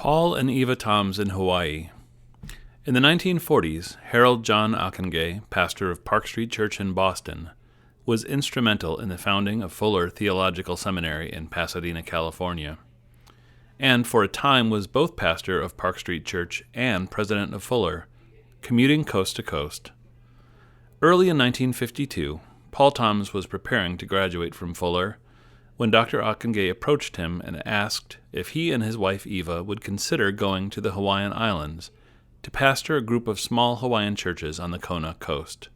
Paul and Eva Toms in Hawaii. In the 1940s, Harold John Akenge, pastor of Park Street Church in Boston, was instrumental in the founding of Fuller Theological Seminary in Pasadena, California, and for a time was both pastor of Park Street Church and president of Fuller, commuting coast to coast. Early in 1952, Paul Toms was preparing to graduate from Fuller when Dr. Akenge approached him and asked if he and his wife Eva would consider going to the Hawaiian Islands to pastor a group of small Hawaiian churches on the Kona coast.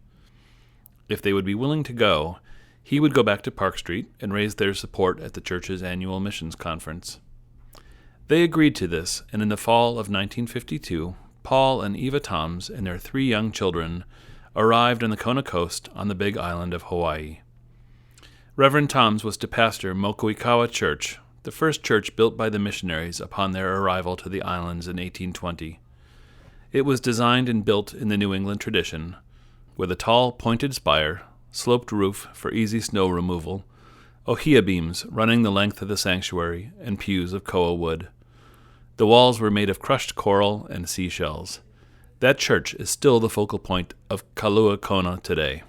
If they would be willing to go, he would go back to Park Street and raise their support at the church's annual missions conference. They agreed to this, and in the fall of 1952, Paul and Eva Toms and their 3 young children arrived on the Kona coast on the Big Island of Hawaii. Reverend Toms was to pastor Mokuikawa Church, the first church built by the missionaries upon their arrival to the islands in 1820. It was designed and built in the New England tradition, with a tall, pointed spire, sloped roof for easy snow removal, ohia beams running the length of the sanctuary, and pews of koa wood. The walls were made of crushed coral and seashells. That church is still the focal point of Kailua-Kona today.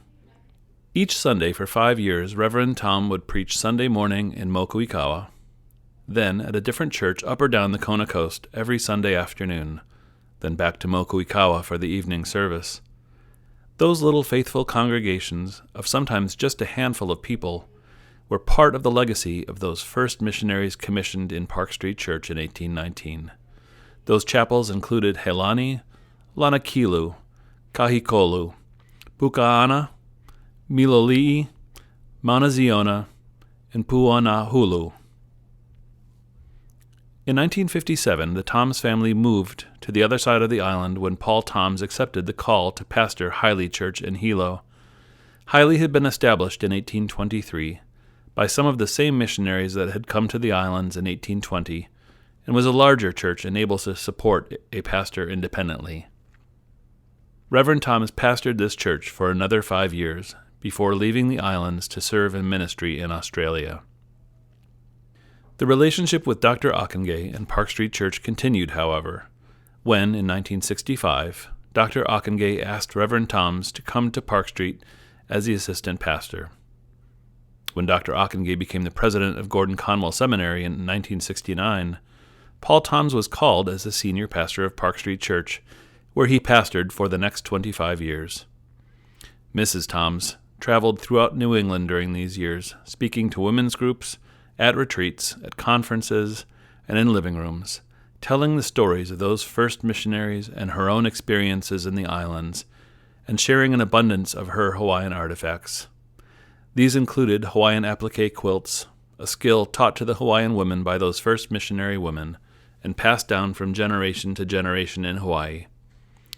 Each Sunday for 5 years, Reverend Tom would preach Sunday morning in Mokuikawa, then at a different church up or down the Kona coast every Sunday afternoon, then back to Mokuikawa for the evening service. Those little faithful congregations, of sometimes just a handful of people, were part of the legacy of those first missionaries commissioned in Park Street Church in 1819. Those chapels included Helani, Lanakilu, Kahikolu, Pukaana, Miloli'i, Manaziona, and Puanahulu. In 1957, the Toms family moved to the other side of the island when Paul Toms accepted the call to pastor Haile Church in Hilo. Haile had been established in 1823 by some of the same missionaries that had come to the islands in 1820, and was a larger church and able to support a pastor independently. Reverend Toms pastored this church for another 5 years before leaving the islands to serve in ministry in Australia. The relationship with Dr. Akenge and Park Street Church continued, however, when, in 1965, Dr. Akenge asked Reverend Toms to come to Park Street as the assistant pastor. When Dr. Akenge became the president of Gordon Conwell Seminary in 1969, Paul Toms was called as the senior pastor of Park Street Church, where he pastored for the next 25 years. Mrs. Toms traveled throughout New England during these years, speaking to women's groups, at retreats, at conferences, and in living rooms, telling the stories of those first missionaries and her own experiences in the islands, and sharing an abundance of her Hawaiian artifacts. These included Hawaiian applique quilts, a skill taught to the Hawaiian women by those first missionary women, and passed down from generation to generation in Hawaii,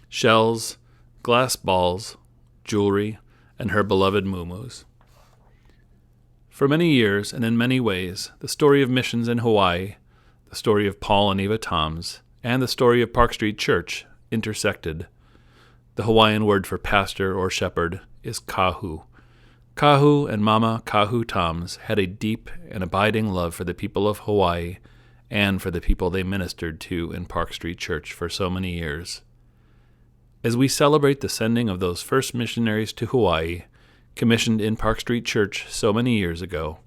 shells, glass balls, jewelry, and her beloved muumuus. For many years, and in many ways, the story of missions in Hawaii, the story of Paul and Eva Toms, and the story of Park Street Church intersected. The Hawaiian word for pastor or shepherd is Kahu. Kahu and Mama Kahu Toms had a deep and abiding love for the people of Hawaii and for the people they ministered to in Park Street Church for so many years. As we celebrate the sending of those first missionaries to Hawaii, commissioned in Park Street Church so many years ago,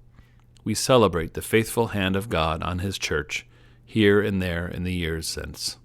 we celebrate the faithful hand of God on His church here and there in the years since.